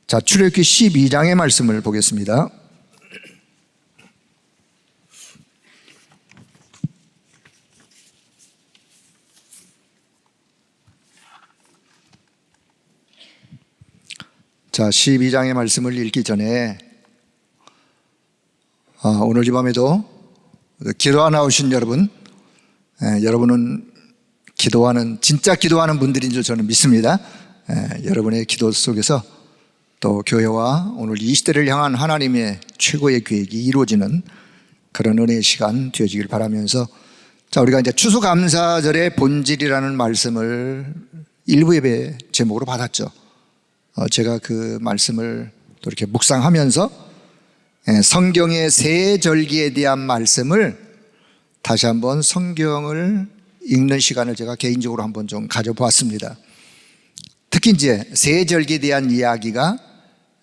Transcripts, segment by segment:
자, 출애굽기 12장의 말씀을 보겠습니다. 자, 12장의 말씀을 읽기 전에 오늘 이 밤에도 기도하러 나오신 여러분, 여러분은 진짜 기도하는 분들인 줄 저는 믿습니다. 여러분의 기도 속에서 또 교회와 오늘 이 시대를 향한 하나님의 최고의 계획이 이루어지는 그런 은혜의 시간 되어지길 바라면서, 자, 우리가 이제 추수감사절의 본질이라는 말씀을 일부 예배 제목으로 받았죠. 제가 그 말씀을 또 이렇게 묵상하면서 성경의 세 절기에 대한 말씀을 다시 한번 성경을 읽는 시간을 제가 개인적으로 한번 좀 가져보았습니다. 특히 이제 세 절기에 대한 이야기가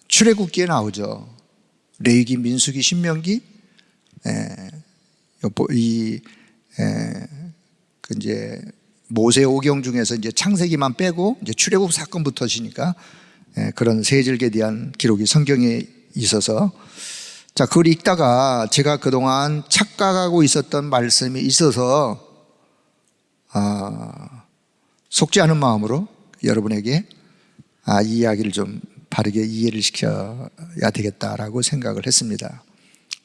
출애굽기에 나오죠. 레위기, 민수기, 신명기, 이제 모세 오경 중에서 이제 창세기만 빼고 이제 출애굽 사건부터시니까 그런 세 절기에 대한 기록이 성경에 있어서, 자, 그걸 읽다가 제가 그동안 착각하고 있었던 말씀이 있어서 속지 않은 마음으로 여러분에게 이 이야기를 좀 바르게 이해를 시켜야 되겠다라고 생각을 했습니다.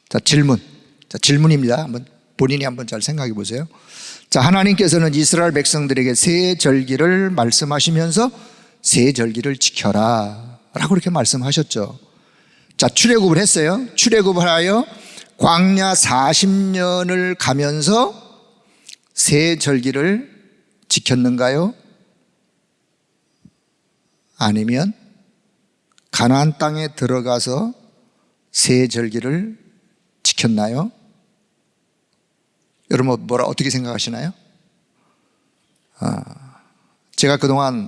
자, 질문입니다. 한번 본인이 한번 잘 생각해 보세요. 자, 하나님께서는 이스라엘 백성들에게 세 절기를 말씀하시면서 세 절기를 지켜라 라고 이렇게 말씀하셨죠. 자, 출애굽을 했어요. 출애굽을 하여 광야 40년을 가면서 세 절기를 지켰는가요? 아니면 가나안 땅에 들어가서 세 절기를 지켰나요? 여러분 어떻게 생각하시나요? 제가 그동안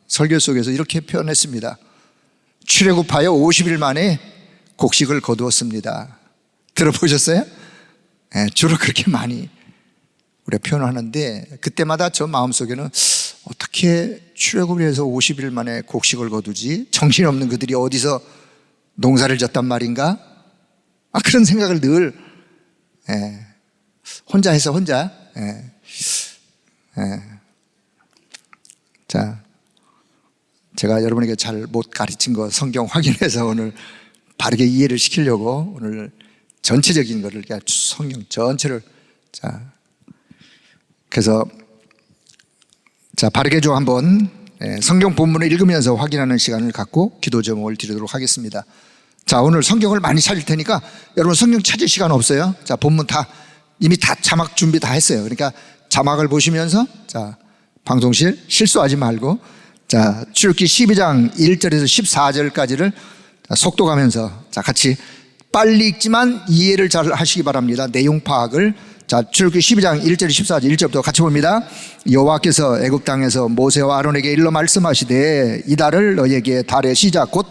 설교 속에서 이렇게 표현했습니다. 출애굽하여 50일 만에 곡식을 거두었습니다. 들어보셨어요? 주로 그렇게 많이 우리가 표현하는데, 그때마다 저 마음속에는 어떻게 출애굽을 해서 50일 만에 곡식을 거두지? 정신없는 그들이 어디서 농사를 졌단 말인가? 그런 생각을 늘 혼자 해서 자, 제가 여러분에게 잘 못 가르친 거 성경 확인해서 오늘 바르게 이해를 시키려고 오늘 전체적인 거를 성경 전체를 그래서 바르게 좀 한번 성경 본문을 읽으면서 확인하는 시간을 갖고 기도 제목을 드리도록 하겠습니다. 자, 오늘 성경을 많이 찾을 테니까 여러분 성경 찾을 시간 없어요. 자, 본문 이미 다 자막 준비 다 했어요. 그러니까 자막을 보시면서 방송실 실수하지 말고, 자, 출애굽기 12장 1절에서 14절까지를 속도 가면서 같이 빨리 읽지만 이해를 잘 하시기 바랍니다. 내용 파악을. 자, 출애굽기 12장 1절 14절 1절부터 같이 봅니다. 여호와께서 애굽 땅에서 모세와 아론에게 일러 말씀하시되, 이달을 너희에게 달의 시작 곧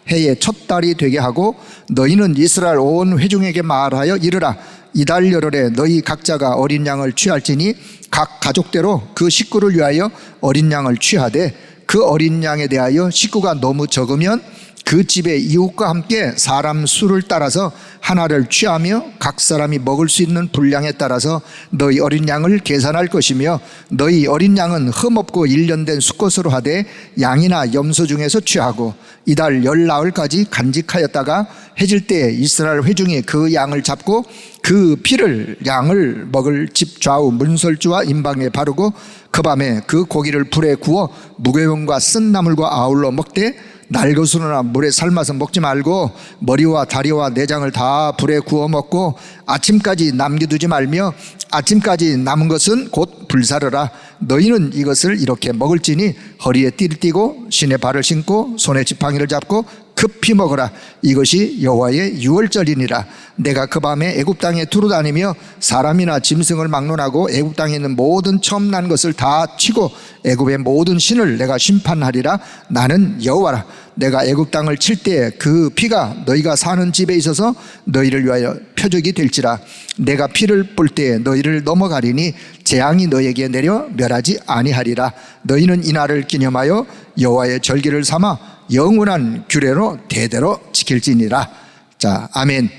해의 첫 달이 되게 하고 너희는 이스라엘 온 회중에게 말하여 이르라. 이달 열흘에 너희 각자가 어린 양을 취할지니 각 가족대로 그 식구를 위하여 어린 양을 취하되, 그 어린 양에 대하여 식구가 너무 적으면 그 집의 이웃과 함께 사람 수를 따라서 하나를 취하며 각 사람이 먹을 수 있는 분량에 따라서 너희 어린 양을 계산할 것이며, 너희 어린 양은 흠없고 일련된 수컷으로 하되 양이나 염소 중에서 취하고, 이달 열나흘까지 간직하였다가 해질 때에 이스라엘 회중이 그 양을 잡고 그 피를 양을 먹을 집 좌우 문설주와 임방에 바르고 그 밤에 그 고기를 불에 구워 무교병과 쓴 나물과 아울러 먹되, 날것으로나 물에 삶아서 먹지 말고 머리와 다리와 내장을 다 불에 구워 먹고 아침까지 남겨두지 말며 아침까지 남은 것은 곧 불사르라. 너희는 이것을 이렇게 먹을지니 허리에 띠를 띠고 신에 발을 신고 손에 지팡이를 잡고 급히 먹으라. 이것이 여호와의 유월절이니라. 내가 그 밤에 애굽 땅에 두루 다니며 사람이나 짐승을 막론하고 애굽 땅에 있는 모든 처음 난 것을 다 치고 애굽의 모든 신을 내가 심판하리라. 나는 여호와라. 내가 애굽 땅을 칠 때 그 피가 너희가 사는 집에 있어서 너희를 위하여 표적이 될지라. 내가 피를 볼 때 너희를 넘어가리니 재앙이 너희에게 내려 멸하지 아니하리라. 너희는 이날을 기념하여 여호와의 절기를 삼아 영원한 규례로 대대로 지킬지니라. 자, 아멘.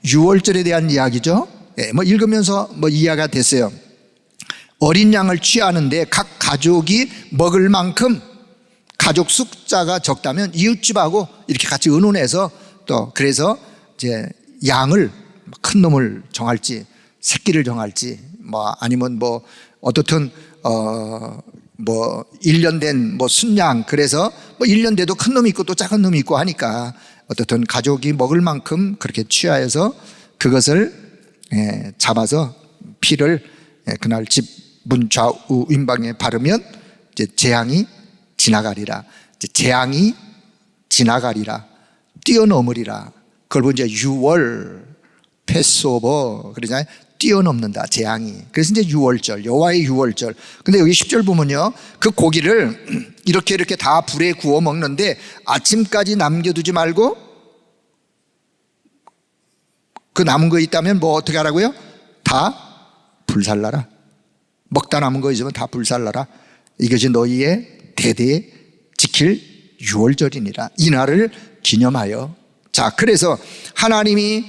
유월절에 대한 이야기죠. 뭐 읽으면서 뭐 이해가 됐어요. 어린 양을 취하는데 각 가족이 먹을 만큼 가족 숫자가 적다면 이웃집하고 이렇게 같이 의논해서 또 그래서 이제 양을 큰 놈을 정할지 새끼를 정할지 뭐 아니면 뭐 어떻든 뭐 1년 된 뭐 순양 그래서 뭐 1년 돼도 큰 놈이 있고 또 작은 놈이 있고 하니까 어떻든 가족이 먹을 만큼 그렇게 취하여서 그것을 잡아서 피를 그날 집 문 좌우 윗방에 바르면 이제 재앙이 지나가리라. 이제 재앙이 지나가리라. 뛰어넘으리라. 그걸 보면 이제 유월 패스오버 그러잖아요. 뛰어넘는다 재앙이. 그래서 이제 유월절 여호와의 유월절. 근데 여기 10절 보면요 그 고기를 이렇게 다 불에 구워 먹는데 아침까지 남겨두지 말고 그 남은 거 있다면 뭐 어떻게 하라고요? 다 불살라라. 먹다 남은 거 있으면 다 불살라라. 이것이 너희의 대대에 지킬 유월절이니라. 이날을 기념하여. 자, 그래서 하나님이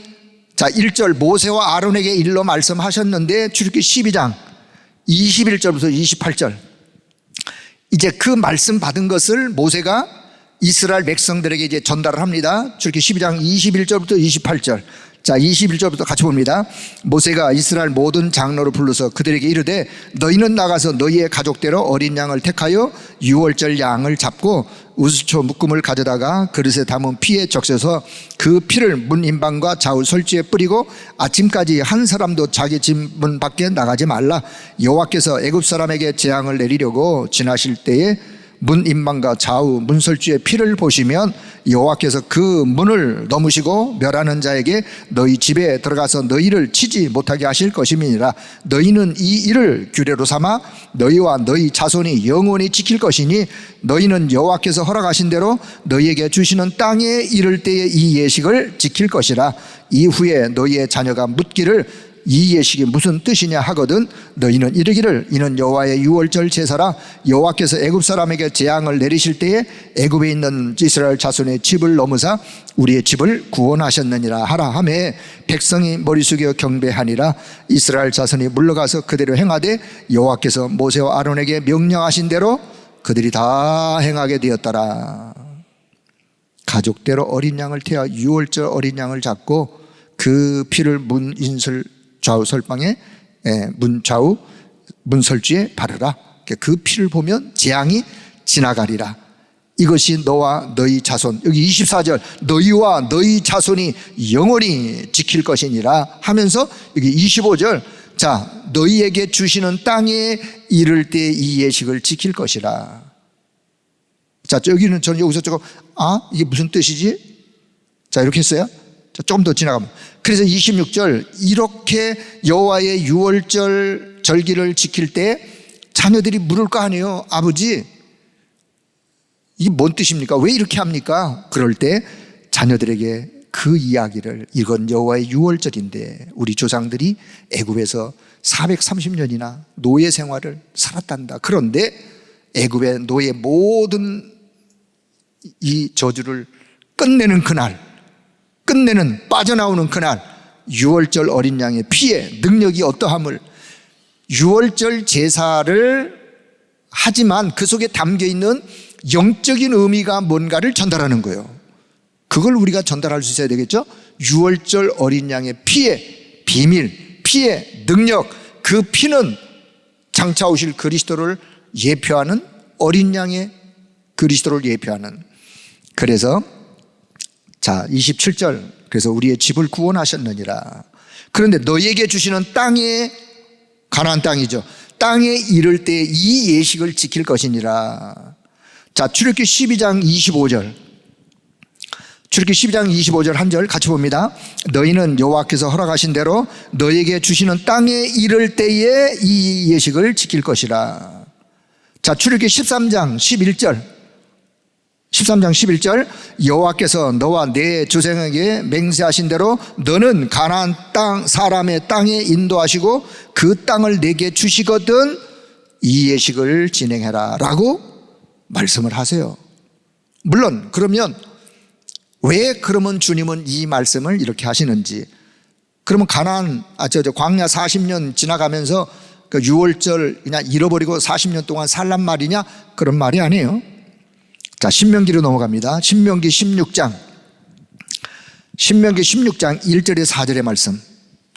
자 1절 모세와 아론에게 일러 말씀하셨는데 출애굽기 12장 21절부터 28절 이제 그 말씀 받은 것을 모세가 이스라엘 백성들에게 이제 전달을 합니다. 출애굽기 12장 21절부터 28절. 자 21절부터 같이 봅니다. 모세가 이스라엘 모든 장로를 불러서 그들에게 이르되 너희는 나가서 너희의 가족대로 어린 양을 택하여 유월절 양을 잡고 우수초 묶음을 가져다가 그릇에 담은 피에 적셔서 그 피를 문 인방과 좌우 설주에 뿌리고 아침까지 한 사람도 자기 집 문 밖에 나가지 말라. 여호와께서 애굽 사람에게 재앙을 내리려고 지나실 때에 문 인방과 좌우 문설주의 피를 보시면 여호와께서 그 문을 넘으시고 멸하는 자에게 너희 집에 들어가서 너희를 치지 못하게 하실 것임이니라. 너희는 이 일을 규례로 삼아 너희와 너희 자손이 영원히 지킬 것이니 너희는 여호와께서 허락하신 대로 너희에게 주시는 땅에 이를 때에 이 예식을 지킬 것이라. 이후에 너희의 자녀가 묻기를 이 예식이 무슨 뜻이냐 하거든 너희는 이르기를 이는 여호와의 유월절 제사라. 여호와께서 애굽 사람에게 재앙을 내리실 때에 애굽에 있는 이스라엘 자손의 집을 넘으사 우리의 집을 구원하셨느니라 하라 하매 백성이 머리 숙여 경배하니라. 이스라엘 자손이 물러가서 그대로 행하되 여호와께서 모세와 아론에게 명령하신 대로 그들이 다 행하게 되었더라. 가족대로 어린 양을 태워 유월절 어린 양을 잡고 그 피를 문 인설 좌우 설방에 문 좌우 문설주에 바르라. 그 피를 보면 재앙이 지나가리라. 이것이 너와 너희 자손 여기 24절 너희와 너희 자손이 영원히 지킬 것이니라 하면서 여기 25절 자 너희에게 주시는 땅에 이를 때 이 예식을 지킬 것이라. 자 여기는 저는 여기서 조금 이게 무슨 뜻이지? 자 이렇게 했어요. 자, 조금 더 지나가면 그래서 26절 이렇게 여호와의 유월절 절기를 지킬 때 자녀들이 물을 거 아니에요. 아버지 이게 뭔 뜻입니까? 왜 이렇게 합니까? 그럴 때 자녀들에게 그 이야기를 이건 여호와의 유월절인데 우리 조상들이 애굽에서 430년이나 노예 생활을 살았단다. 그런데 애굽의 노예 모든 이 저주를 끝내는 그날 끝내는 빠져나오는 그날 유월절 어린 양의 피에 능력이 어떠함을 유월절 제사를 하지만 그 속에 담겨있는 영적인 의미가 뭔가를 전달하는 거예요. 그걸 우리가 전달할 수 있어야 되겠죠. 유월절 어린 양의 피의 비밀 피의 능력 그 피는 장차 오실 그리스도를 예표하는 어린 양의 그리스도를 예표하는 그래서 자 27절 그래서 우리의 집을 구원하셨느니라. 그런데 너희에게 주시는 땅에 가나안 땅이죠. 땅에 이를 때 이 예식을 지킬 것이니라. 자 출애굽기 12장 25절 출애굽기 12장 25절 한 절 같이 봅니다. 너희는 여호와께서 허락하신 대로 너희에게 주시는 땅에 이를 때에 이 예식을 지킬 것이라. 자 출애굽기 13장 11절 13장 11절 여호와께서 너와 내 조상에게 맹세하신 대로 너는 가나안 땅 사람의 땅에 인도하시고 그 땅을 내게 주시거든 이 예식을 진행해라 라고 말씀을 하세요. 물론 그러면 왜 그러면 주님은 이 말씀을 이렇게 하시는지, 그러면 광야 40년 지나가면서 그 6월절 그냥 잃어버리고 40년 동안 살란 말이냐? 그런 말이 아니에요. 자, 신명기로 넘어갑니다. 신명기 16장 1절에 4절의 말씀.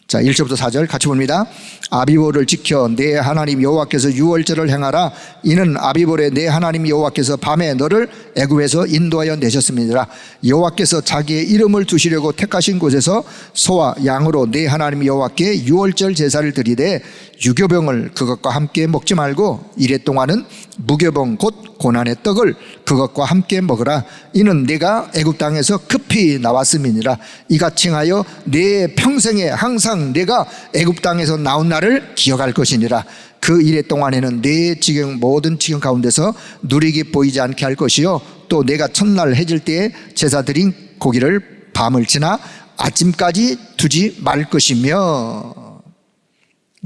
자, 1절부터 4절 같이 봅니다. 아비보를 지켜 내 하나님 여호와께서 유월절을 행하라. 이는 아비보레 내 하나님 여호와께서 밤에 너를 애굽에서 인도하여 내셨습니다. 여호와께서 자기의 이름을 두시려고 택하신 곳에서 소와 양으로 내 하나님 여호와께 유월절 제사를 드리되 유교병을 그것과 함께 먹지 말고 이레 동안은 무교병 곧 고난의 떡을 그것과 함께 먹으라. 이는 내가 애굽 땅에서 급히 나왔음이니라. 이같이 하여 내 평생에 항상 내가 애굽 땅에서 나온 날을 기억할 것이니라. 그 이레 동안에는 내 모든 지경 가운데서 누리기 보이지 않게 할 것이요 또 내가 첫날 해질 때에 제사 드린 고기를 밤을 지나 아침까지 두지 말 것이며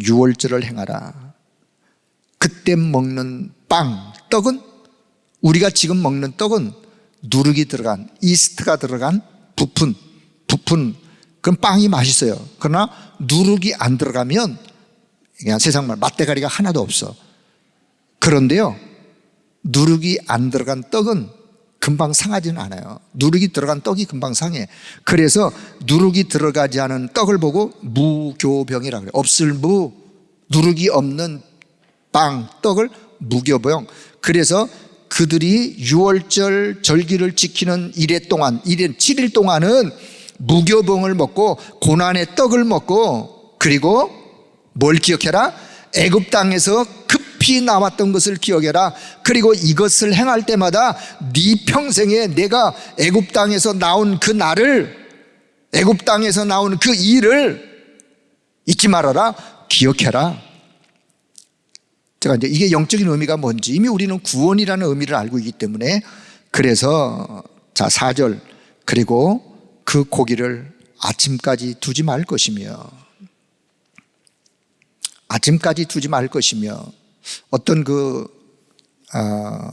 유월절을 행하라. 그때 먹는 떡은, 우리가 지금 먹는 떡은 누룩이 들어간, 이스트가 들어간 부푼 그럼 빵이 맛있어요. 그러나 누룩이 안 들어가면 그냥 세상말 맛대가리가 하나도 없어. 그런데요, 누룩이 안 들어간 떡은 금방 상하지는 않아요. 누룩이 들어간 떡이 금방 상해. 그래서 누룩이 들어가지 않은 떡을 보고 무교병이라고 그래요. 없을 무, 누룩이 없는 떡을 무교병. 그래서 그들이 유월절 절기를 지키는 이래 동안, 7일 동안은 무교병을 먹고 고난의 떡을 먹고, 그리고 뭘 기억해라? 애굽 땅에서 급히 나왔던 것을 기억해라. 그리고 이것을 행할 때마다 네 평생에 내가 애굽 땅에서 나온 그 날을, 애굽 땅에서 나온 그 일을 잊지 말아라. 기억해라. 제가 이제 이게 영적인 의미가 뭔지 이미 우리는 구원이라는 의미를 알고 있기 때문에, 그래서 자 4절, 그리고 그 고기를 아침까지 두지 말 것이며, 아침까지 두지 말 것이며. 어떤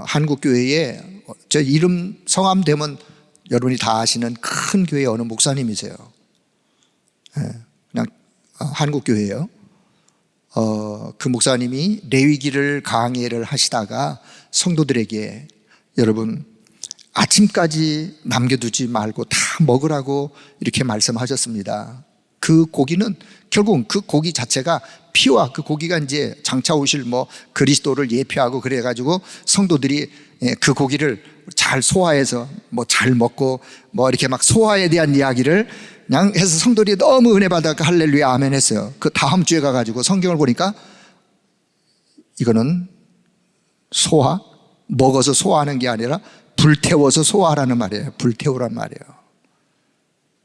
한국 교회에 저 이름 성함 되면 여러분이 다 아시는 큰 교회 어느 목사님이세요. 그냥 한국 교회예요. 그 목사님이 레위기를 강의를 하시다가 성도들에게 여러분 아침까지 남겨두지 말고 다 먹으라고 이렇게 말씀하셨습니다. 그 고기는 결국은 그 고기 자체가 피와 그 고기가 이제 장차 오실 그리스도를 예표하고 그래가지고 성도들이 그 고기를 잘 소화해서 잘 먹고 이렇게 막 소화에 대한 이야기를 그냥 해서 성도들이 너무 은혜 받아서 할렐루야 아멘 했어요. 그 다음 주에 가가지고 성경을 보니까 이거는 먹어서 소화하는 게 아니라 불태워서 소화하라는 말이에요. 불태우란 말이에요.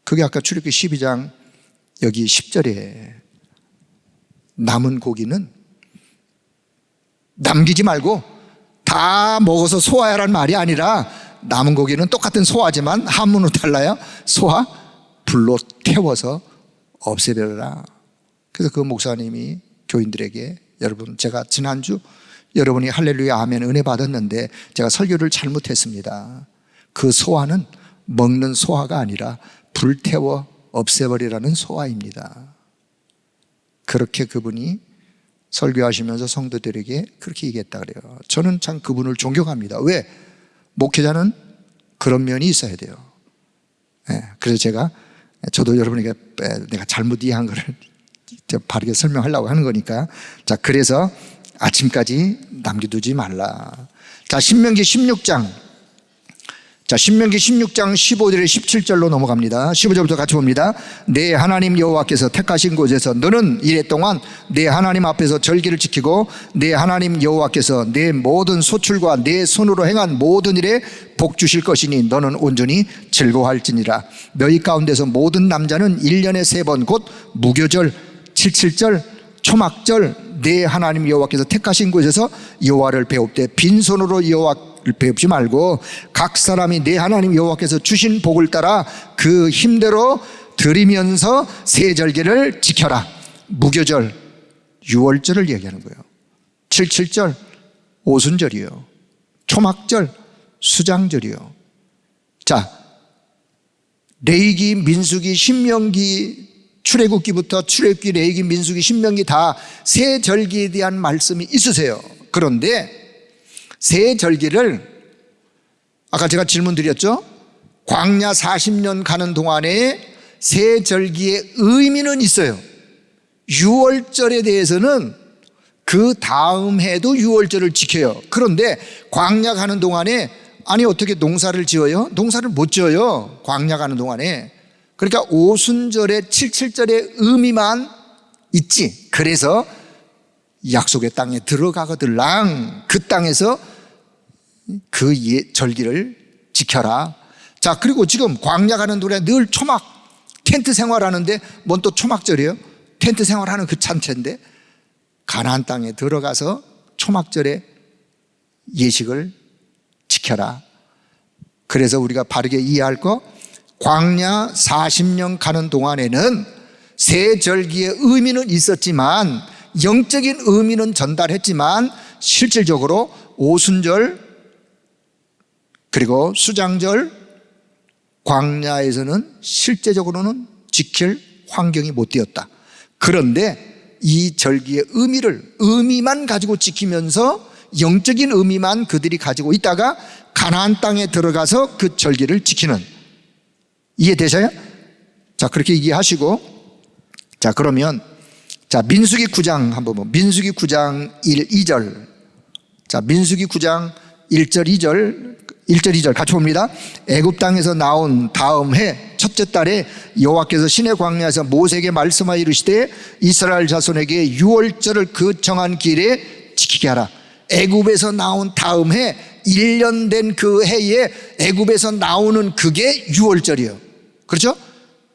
그게 아까 출애굽기 12장 여기 10절에 남은 고기는 남기지 말고 다 먹어서 소화하라는 말이 아니라, 남은 고기는 똑같은 소화지만 한문으로 달라요. 소화, 불로 태워서 없애버려라. 그래서 그 목사님이 교인들에게, 여러분 제가 지난주 여러분이 할렐루야 아멘 은혜 받았는데 제가 설교를 잘못했습니다. 그 소화는 먹는 소화가 아니라 불태워 없애버리라는 소화입니다. 그렇게 그분이 설교하시면서 성도들에게 그렇게 얘기했다 그래요. 저는 참 그분을 존경합니다. 왜? 목회자는 그런 면이 있어야 돼요. 그래서 저도 여러분에게 내가 잘못 이해한 거를 바르게 설명하려고 하는 거니까. 자, 그래서 아침까지 남겨두지 말라. 자, 신명기 16장 15절에 17절로 넘어갑니다. 15절부터 같이 봅니다. 내 하나님 여호와께서 택하신 곳에서 너는 이래 동안 내 하나님 앞에서 절기를 지키고 내 하나님 여호와께서 내 모든 소출과 내 손으로 행한 모든 일에 복 주실 것이니 너는 온전히 즐거워할지니라. 너희 가운데서 모든 남자는 1년에 3번 곧 무교절, 칠칠절, 초막절 내 하나님 여호와께서 택하신 곳에서 여호와를 배웁되 빈손으로 여호와를 배웁지 말고 각 사람이 내 하나님 여호와께서 주신 복을 따라 그 힘대로 드리면서 세 절기를 지켜라. 무교절, 유월절을 얘기하는 거예요. 칠칠절, 오순절이요. 초막절, 수장절이요. 자, 레위기, 민수기, 신명기, 출애굽기부터 출애굽기, 레위기, 민수기, 신명기 다 세 절기에 대한 말씀이 있으세요. 그런데 세 절기를 아까 제가 질문 드렸죠? 광야 40년 가는 동안에 세 절기의 의미는 있어요. 유월절에 대해서는 그 다음 해도 유월절을 지켜요. 그런데 광야 가는 동안에 아니 어떻게 농사를 지어요? 농사를 못 지어요. 광야 가는 동안에. 그러니까 오순절의 77절의 의미만 있지. 그래서 약속의 땅에 들어가거들랑 그 땅에서 그 절기를 지켜라. 자, 그리고 지금 광야 가는 동안에 늘 초막 텐트 생활하는데 뭔 또 초막절이에요? 텐트 생활하는 그 찬체인데 가나안 땅에 들어가서 초막절에 예식을 지켜라. 그래서 우리가 바르게 이해할 거, 광야 40년 가는 동안에는 세 절기의 의미는 있었지만 영적인 의미는 전달했지만 실질적으로 오순절 그리고 수장절 광야에서는 실제적으로는 지킬 환경이 못 되었다. 그런데 이 절기의 의미만 가지고 지키면서 영적인 의미만 그들이 가지고 있다가 가나안 땅에 들어가서 그 절기를 지키는, 이해되셔요? 자, 그렇게 얘기하시고, 자, 그러면 자, 민수기 9장 한번 보면 민수기 9장 1, 2절. 자, 민수기 9장 1절 2절 같이 봅니다. 애굽 땅에서 나온 다음 해 첫째 달에 여호와께서 시내 광야에서 모세에게 말씀하여 이르시되 이스라엘 자손에게 유월절을 그 정한 길에 지키게 하라. 애굽에서 나온 다음 해 1년 된 그 해에 애굽에서 나오는 그게 유월절이에요. 그렇죠?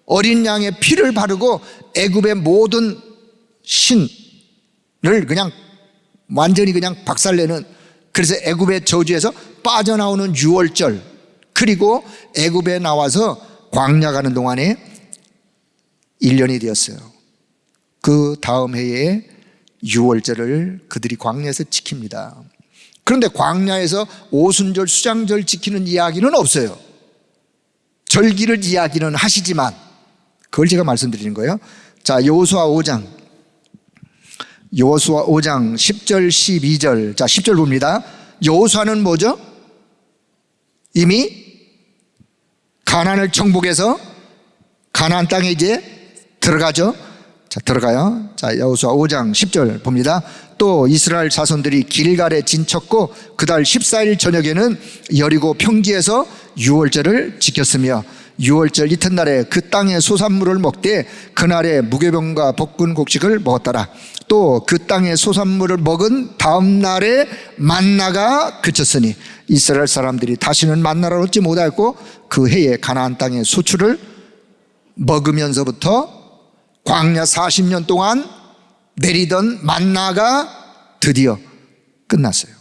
어린 양의 피를 바르고 애굽의 모든 신을 그냥 완전히 그냥 박살내는, 그래서 애굽의 저주에서 빠져나오는 유월절, 그리고 애굽에 나와서 광야 가는 동안에 1년이 되었어요. 그 다음 해에 유월절을 그들이 광야에서 지킵니다. 그런데 광야에서 오순절 수장절 지키는 이야기는 없어요. 절기를 이야기는 하시지만 그걸 제가 말씀드리는 거예요. 자, 여호수아 5장 10절 12절. 자, 10절 봅니다. 여호수아는 뭐죠? 이미 가나안을 정복해서 가나안 땅에 이제 들어가죠. 자, 들어가요. 자, 여호수아 5장 10절 봅니다. 또 이스라엘 자손들이 길갈에 진쳤고 그달 14일 저녁에는 여리고 평지에서 유월절을 지켰으며 유월절 이튿날에 그 땅의 소산물을 먹되 그날에 무교병과 볶은 곡식을 먹었더라. 또 그 땅의 소산물을 먹은 다음 날에 만나가 그쳤으니 이스라엘 사람들이 다시는 만나를 얻지 못하였고 그 해에 가나안 땅의 소출을 먹으면서부터 광야 40년 동안 내리던 만나가 드디어 끝났어요.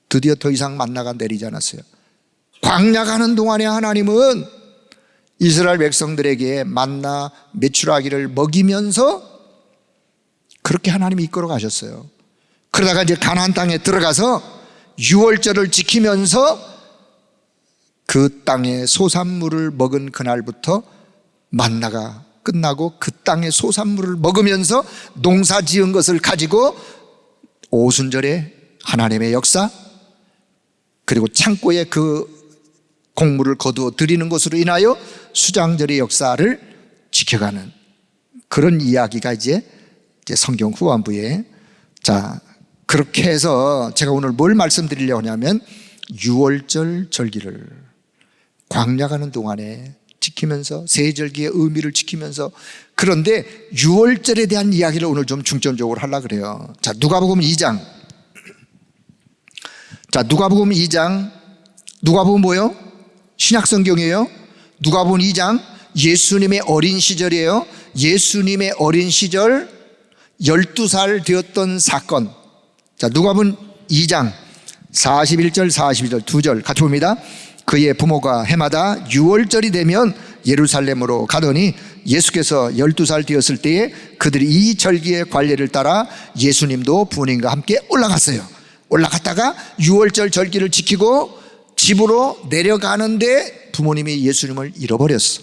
드디어 더 이상 만나가 내리지 않았어요. 광야 가는 동안에 하나님은 이스라엘 백성들에게 만나 메추라기를 먹이면서 그렇게 하나님이 이끌어 가셨어요. 그러다가 이제 가나안 땅에 들어가서 유월절을 지키면서 그 땅의 소산물을 먹은 그날부터 만나가 끝나고 그 땅의 소산물을 먹으면서 농사 지은 것을 가지고 오순절에 하나님의 역사, 그리고 창고에 그 곡물을 거두어 드리는 것으로 인하여 수장절의 역사를 지켜가는 그런 이야기가 이제 성경 후반부에, 자, 그렇게 해서 제가 오늘 뭘 말씀드리려고 하냐면 유월절 절기를 광야 가는 동안에 지키면서 세 절기의 의미를 지키면서, 그런데 유월절에 대한 이야기를 오늘 좀 중점적으로 하려고 그래요. 자, 누가복음 2장. 자, 누가복음 2장. 누가복음 뭐예요? 신약성경이에요. 누가복음 2장 예수님의 어린 시절이에요. 예수님의 어린 시절 12살 되었던 사건. 자, 누가복음 2장 41절 42절 두 절 같이 봅니다. 그의 부모가 해마다 유월절이 되면 예루살렘으로 가더니 예수께서 12살 되었을 때에 그들이 이 절기의 관례를 따라 예수님도 부모님과 함께 올라갔어요. 올라갔다가 유월절 절기를 지키고 집으로 내려가는데 부모님이 예수님을 잃어버렸어.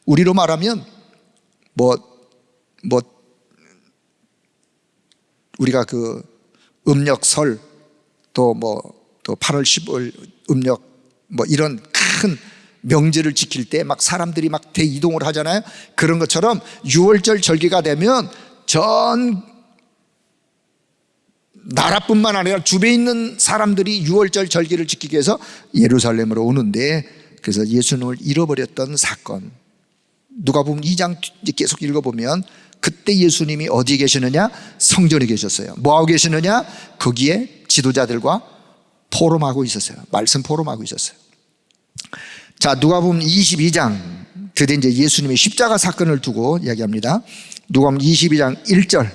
우리로 말하면 우리가 그 음력설 또 8월 10월 음력 이런 큰 명절을 지킬 때 막 사람들이 막 대이동을 하잖아요. 그런 것처럼 유월절 절기가 되면 전 나라뿐만 아니라 주변에 있는 사람들이 유월절 절기를 지키기 위해서 예루살렘으로 오는데, 그래서 예수님을 잃어버렸던 사건, 누가복음 2장 계속 읽어보면 그때 예수님이 어디에 계시느냐? 성전에 계셨어요. 뭐하고 계시느냐? 거기에 지도자들과 포럼하고 있었어요. 말씀 포럼하고 있었어요. 자, 누가복음 22장 드디어 이제 예수님의 십자가 사건을 두고 이야기합니다. 누가복음 22장 1절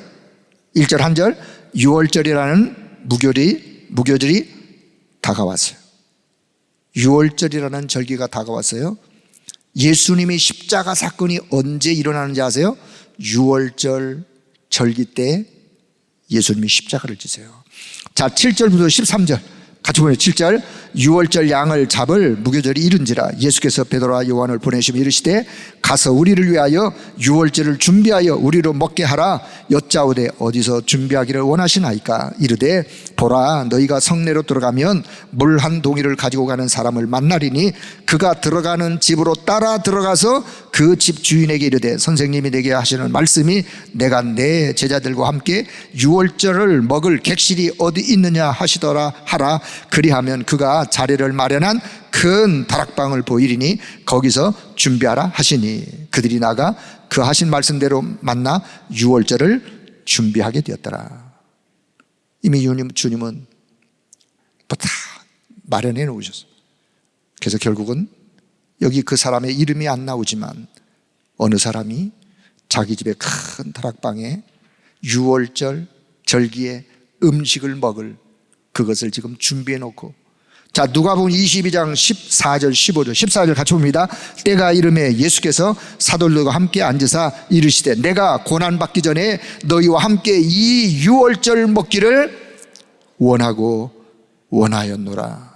한 절, 유월절이라는 무교절이 다가왔어요. 유월절이라는 절기가 다가왔어요. 예수님의 십자가 사건이 언제 일어나는지 아세요? 유월절 절기 때 예수님이 십자가를 지세요. 자, 7절부터 13절 같이 보면 7절, 유월절 양을 잡을 무교절이 이른지라 예수께서 베드로와 요한을 보내시며 이르시되 가서 우리를 위하여 유월절을 준비하여 우리로 먹게 하라. 여짜오되 어디서 준비하기를 원하시나이까? 이르되 보라, 너희가 성내로 들어가면 물 한 동이를 가지고 가는 사람을 만나리니 그가 들어가는 집으로 따라 들어가서 그 집 주인에게 이르되 선생님이 내게 하시는 말씀이 내가 내 제자들과 함께 유월절을 먹을 객실이 어디 있느냐 하시더라 하라. 그리하면 그가 자리를 마련한 큰 다락방을 보이리니 거기서 준비하라 하시니 그들이 나가 그 하신 말씀대로 만나 유월절을 준비하게 되었더라. 이미 주님은 다 마련해 놓으셨어요. 그래서 결국은 여기 그 사람의 이름이 안 나오지만 어느 사람이 자기 집의 큰 다락방에 유월절 절기에 음식을 먹을 그것을 지금 준비해 놓고, 자, 누가복음 22장 14절 15절 14절 같이 봅니다. 때가 이름에 예수께서 사도들과 함께 앉으사 이르시되 내가 고난받기 전에 너희와 함께 이 유월절 먹기를 원하였노라.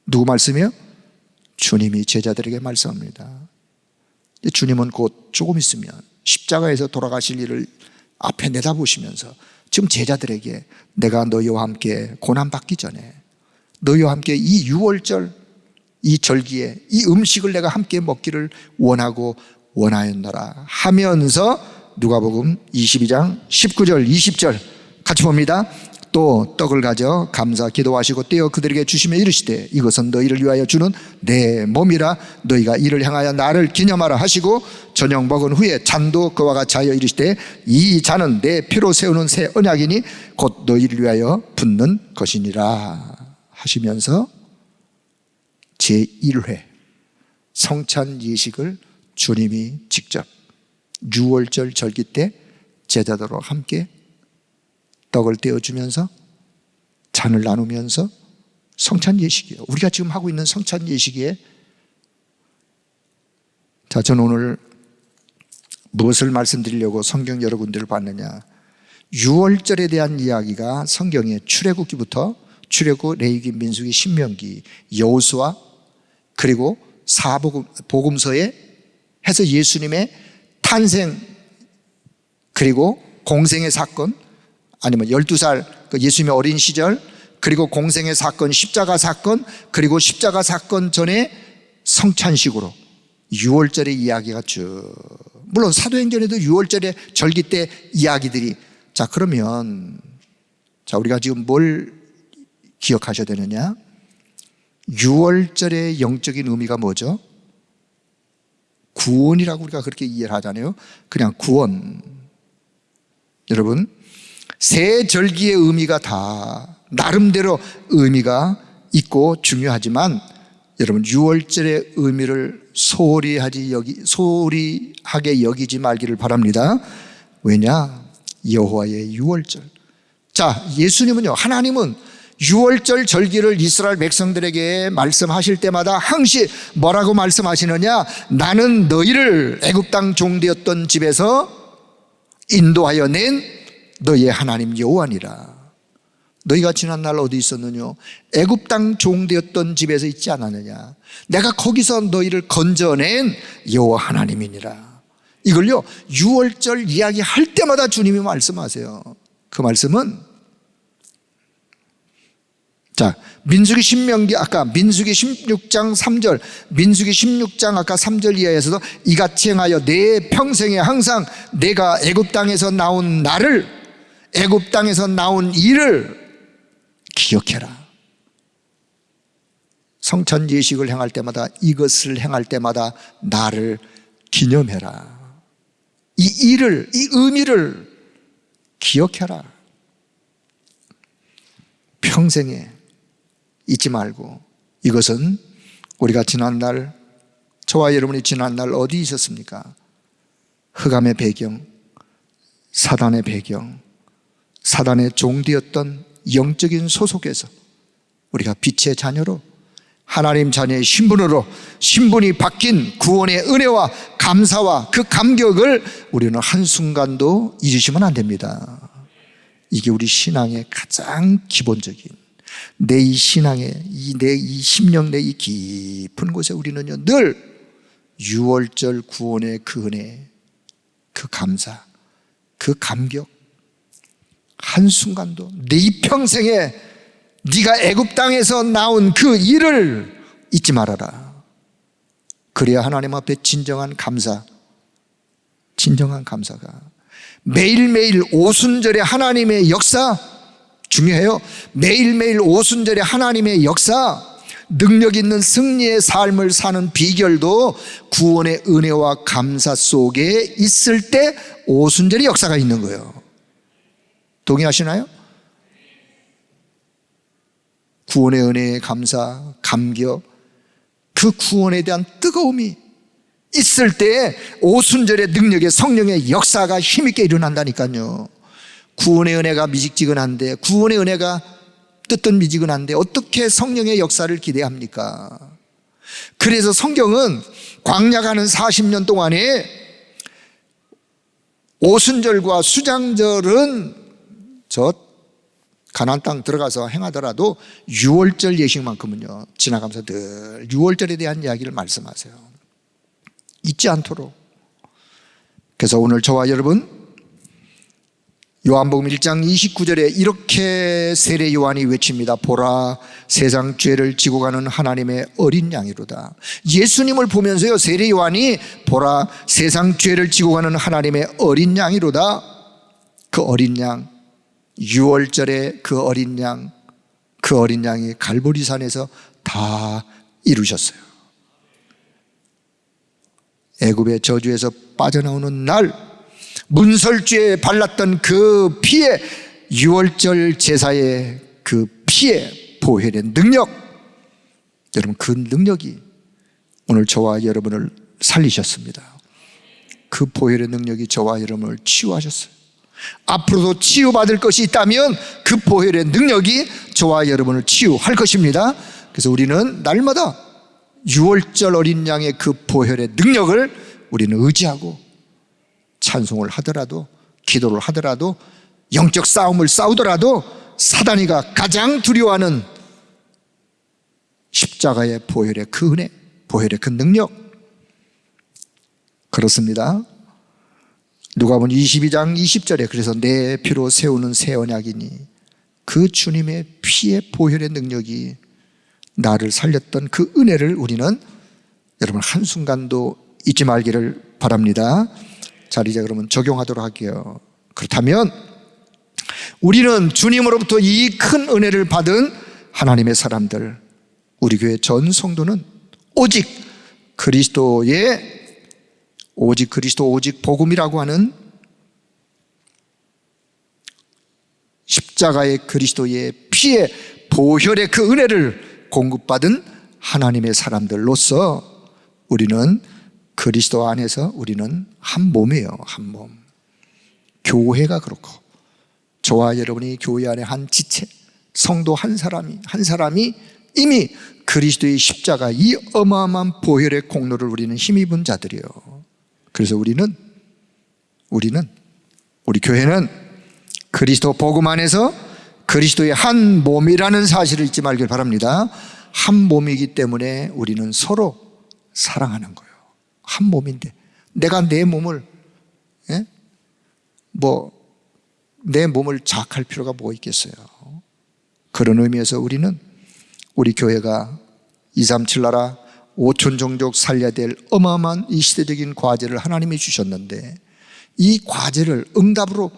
누구 말씀이요? 주님이 제자들에게 말씀합니다. 주님은 곧 조금 있으면 십자가에서 돌아가실 일을 앞에 내다보시면서 지금 제자들에게 내가 너희와 함께 고난받기 전에 너희와 함께 이 유월절 이 절기에 이 음식을 내가 함께 먹기를 원하였노라 하면서 누가복음 22장 19절 20절 같이 봅니다. 또 떡을 가져 감사 기도하시고 떼어 그들에게 주시며 이르시되 이것은 너희를 위하여 주는 내 몸이라. 너희가 이를 향하여 나를 기념하라 하시고 저녁 먹은 후에 잔도 그와 같이 하여 이르시되 이 잔은 내 피로 세우는 새 언약이니 곧 너희를 위하여 붓는 것이니라 하시면서 제1회 성찬 예식을 주님이 직접 유월절 절기 때 제자들과 함께 떡을 떼어주면서 잔을 나누면서 성찬 예식이에요. 우리가 지금 하고 있는 성찬 예식이에, 자, 저는 오늘 무엇을 말씀드리려고 성경 여러 군데를 봤느냐. 유월절에 대한 이야기가 성경에 출애굽기부터 출애굽, 레위기, 민수기, 신명기, 여호수아 그리고 복음서에 해서 예수님의 탄생 그리고 공생의 사건, 아니면 12살 예수님의 어린 시절, 그리고 공생의 사건, 십자가 사건, 그리고 십자가 사건 전에 성찬식으로 유월절의 이야기가 쭉, 물론 사도행전에도 유월절의 절기 때 이야기들이, 자, 그러면 자, 우리가 지금 뭘 기억하셔야 되느냐? 유월절의 영적인 의미가 뭐죠? 구원이라고 우리가 그렇게 이해를 하잖아요. 그냥 구원. 여러분, 새 절기의 의미가 다 나름대로 의미가 있고 중요하지만 여러분, 유월절의 의미를 소홀하게 여기지 말기를 바랍니다. 왜냐? 여호와의 유월절. 자, 예수님은요, 하나님은 유월절 절기를 이스라엘 백성들에게 말씀하실 때마다 항시 뭐라고 말씀하시느냐? 나는 너희를 애굽 땅 종되었던 집에서 인도하여 낸 너희의 하나님 여호와니라. 너희가 지난날 어디 있었느냐? 애굽 땅 종되었던 집에서 있지 않았느냐? 내가 거기서 너희를 건져낸 여호와 하나님이니라. 이걸요 6월절 이야기할 때마다 주님이 말씀하세요. 그 말씀은 자, 민수기 16장 3절, 민수기 16장 아까 3절 이하에서도 이같이 행하여 내 평생에 항상 내가 애굽 땅에서 나온 나를, 애굽 땅에서 나온 일을 기억해라. 성찬 예식을 행할 때마다, 이것을 행할 때마다 나를 기념해라. 이 일을, 이 의미를 기억해라. 평생에 잊지 말고. 이것은 우리가 지난날, 저와 여러분이 지난날 어디 있었습니까? 흑암의 배경, 사단의 배경, 사단의 종되었던 영적인 소속에서 우리가 빛의 자녀로, 하나님 자녀의 신분으로, 신분이 바뀐 구원의 은혜와 감사와 그 감격을 우리는 한순간도 잊으시면 안 됩니다. 이게 우리 신앙의 가장 기본적인, 내 이 신앙의 내 이 심령, 내 이 깊은 곳에 우리는요 늘 6월절 구원의 그 은혜, 그 감사, 그 감격, 한순간도 내 이 평생에 네가 애굽 땅에서 나온 그 일을 잊지 말아라. 그래야 하나님 앞에 진정한 감사, 진정한 감사가, 매일매일 오순절의 하나님의 역사 중요해요. 매일매일 오순절의 하나님의 역사, 능력 있는 승리의 삶을 사는 비결도 구원의 은혜와 감사 속에 있을 때 오순절의 역사가 있는 거예요. 동의하시나요? 구원의 은혜의 감사, 감격, 그 구원에 대한 뜨거움이 있을 때 오순절의 능력의 성령의 역사가 힘있게 일어난다니까요. 구원의 은혜가 미직지근한데, 구원의 은혜가 뜨뜻미지근한데 어떻게 성령의 역사를 기대합니까? 그래서 성경은 광야 가는 40년 동안에 오순절과 수장절은 저 가나안 땅 들어가서 행하더라도 6월절 예식만큼은요 지나가면서 늘 6월절에 대한 이야기를 말씀하세요. 잊지 않도록. 그래서 오늘 저와 여러분 요한복음 1장 29절에 이렇게 세례 요한이 외칩니다. 보라, 세상 죄를 지고 가는 하나님의 어린 양이로다. 예수님을 보면서요 세례 요한이 보라, 세상 죄를 지고 가는 하나님의 어린 양이로다. 그 어린 양, 6월절에 그 어린 양, 그 어린 양이 갈보리산에서 다 이루셨어요. 애굽의 저주에서 빠져나오는 날, 문설주에 발랐던 그 피에, 6월절 제사의 그 피에 보혈의 능력, 여러분 그 능력이 오늘 저와 여러분을 살리셨습니다. 그 보혈의 능력이 저와 여러분을 치유하셨어요. 앞으로도 치유받을 것이 있다면 그 보혈의 능력이 저와 여러분을 치유할 것입니다. 그래서 우리는 날마다 6월절 어린 양의 그 보혈의 능력을 우리는 의지하고 찬송을 하더라도, 기도를 하더라도, 영적 싸움을 싸우더라도 사단이가 가장 두려워하는 십자가의 보혈의 그 은혜, 보혈의 그 능력, 그렇습니다. 누가복음 22장 20절에 그래서 내 피로 세우는 새 언약이니 그 주님의 피의 보혈의 능력이 나를 살렸던 그 은혜를 우리는 여러분 한순간도 잊지 말기를 바랍니다. 자, 이제 그러면 적용하도록 할게요. 그렇다면 우리는 주님으로부터 이 큰 은혜를 받은 하나님의 사람들, 우리 교회 전 성도는 오직 그리스도, 오직 복음이라고 하는 십자가의 그리스도의 피의 보혈의 그 은혜를 공급받은 하나님의 사람들로서 우리는 그리스도 안에서 우리는 한 몸이에요. 한 몸. 교회가 그렇고 저와 여러분이 교회 안에 한 지체, 성도 한 사람이 이미 그리스도의 십자가, 이 어마어마한 보혈의 공로를 우리는 힘입은 자들이에요. 그래서 우리 교회는 그리스도 복음 안에서 그리스도의 한 몸이라는 사실을 잊지 말길 바랍니다. 한 몸이기 때문에 우리는 서로 사랑하는 거예요. 한 몸인데 내가 내 몸을 내 몸을 자학할 필요가 뭐 있겠어요. 그런 의미에서 우리는 우리 교회가 237 나라 5천 종족 살려야 될 어마어마한 이 시대적인 과제를 하나님이 주셨는데 이 과제를 응답으로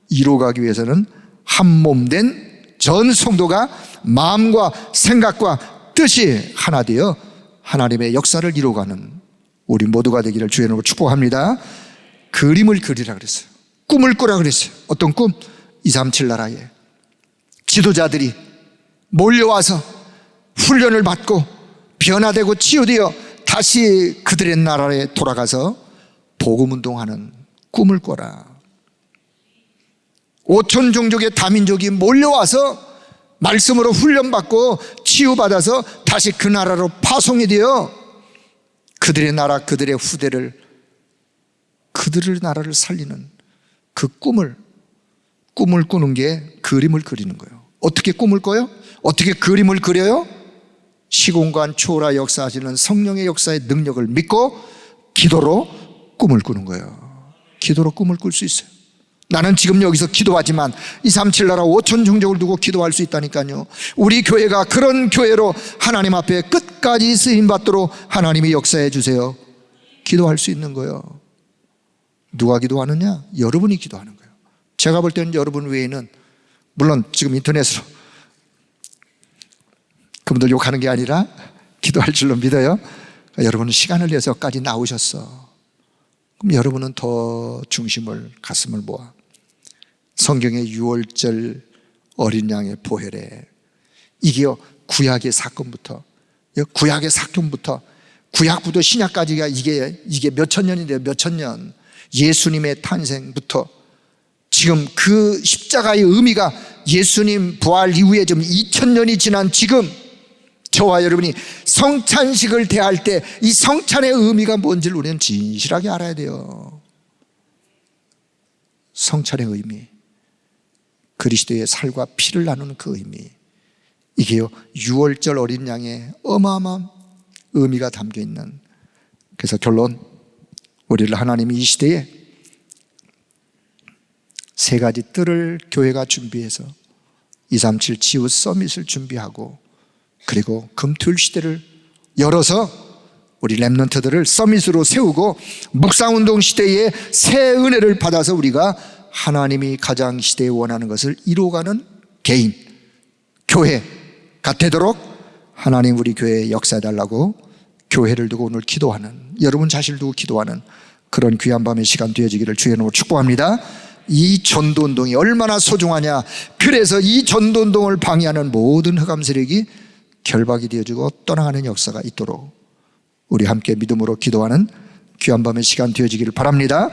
이루어가기 위해서는 한 몸 된 전 성도가 마음과 생각과 뜻이 하나 되어 하나님의 역사를 이루어가는 우리 모두가 되기를 주의 이름으로 축복합니다. 그림을 그리라 그랬어요. 꿈을 꾸라 그랬어요. 어떤 꿈? 237 나라에 지도자들이 몰려와서 훈련을 받고 변화되고 치유되어 다시 그들의 나라에 돌아가서 복음운동하는 꿈을 꿔라. 5천 종족의 다민족이 몰려와서 말씀으로 훈련받고 치유받아서 다시 그 나라로 파송이 되어 그들의 나라, 그들의 후대를, 그들의 나라를 살리는 그 꿈을 꾸는 게 그림을 그리는 거예요. 어떻게 꿈을 꿔요? 어떻게 그림을 그려요? 시공간 초월하 역사하시는 성령의 역사의 능력을 믿고 기도로 꿈을 꾸는 거예요. 기도로 꿈을 꿀 수 있어요. 나는 지금 여기서 기도하지만 237 나라 5천 종족을 두고 기도할 수 있다니까요. 우리 교회가 그런 교회로 하나님 앞에 끝까지 쓰임받도록 하나님이 역사해 주세요. 기도할 수 있는 거예요. 누가 기도하느냐? 여러분이 기도하는 거예요. 제가 볼 때는 여러분 외에는, 물론 지금 인터넷으로 그분들 욕하는 게 아니라 기도할 줄로 믿어요. 그러니까 여러분은 시간을 내서까지 나오셨어. 그럼 여러분은 더 중심을, 가슴을 모아 성경의 6월절 어린 양의 보혈에, 이게요 구약의 사건부터 구약부터 신약까지가 이게 몇천 년인데요. 몇천 년. 예수님의 탄생부터 지금 그 십자가의 의미가 예수님 부활 이후에 좀 2000년이 지난 지금 저와 여러분이 성찬식을 대할 때 이 성찬의 의미가 뭔지를 우리는 진실하게 알아야 돼요. 성찬의 의미, 그리스도의 살과 피를 나누는 그 의미, 이게요 6월절 어린 양의 어마어마한 의미가 담겨있는. 그래서 결론, 우리를 하나님이 이 시대에 세 가지 뜰을 교회가 준비해서 237 지우 서밋을 준비하고, 그리고 금토일 시대를 열어서 우리 렘넌트들을 서밋으로 세우고 묵상운동 시대에 새 은혜를 받아서 우리가 하나님이 가장 시대에 원하는 것을 이루어가는 개인, 교회가 되도록 하나님 우리 교회에 역사해달라고 교회를 두고 오늘 기도하는, 여러분 자신을 두고 기도하는 그런 귀한 밤의 시간 되어지기를 주의 이름으로 축복합니다. 이 전도운동이 얼마나 소중하냐. 그래서 이 전도운동을 방해하는 모든 흑암 세력이 결박이 되어지고 떠나가는 역사가 있도록 우리 함께 믿음으로 기도하는 귀한 밤의 시간 되어지기를 바랍니다.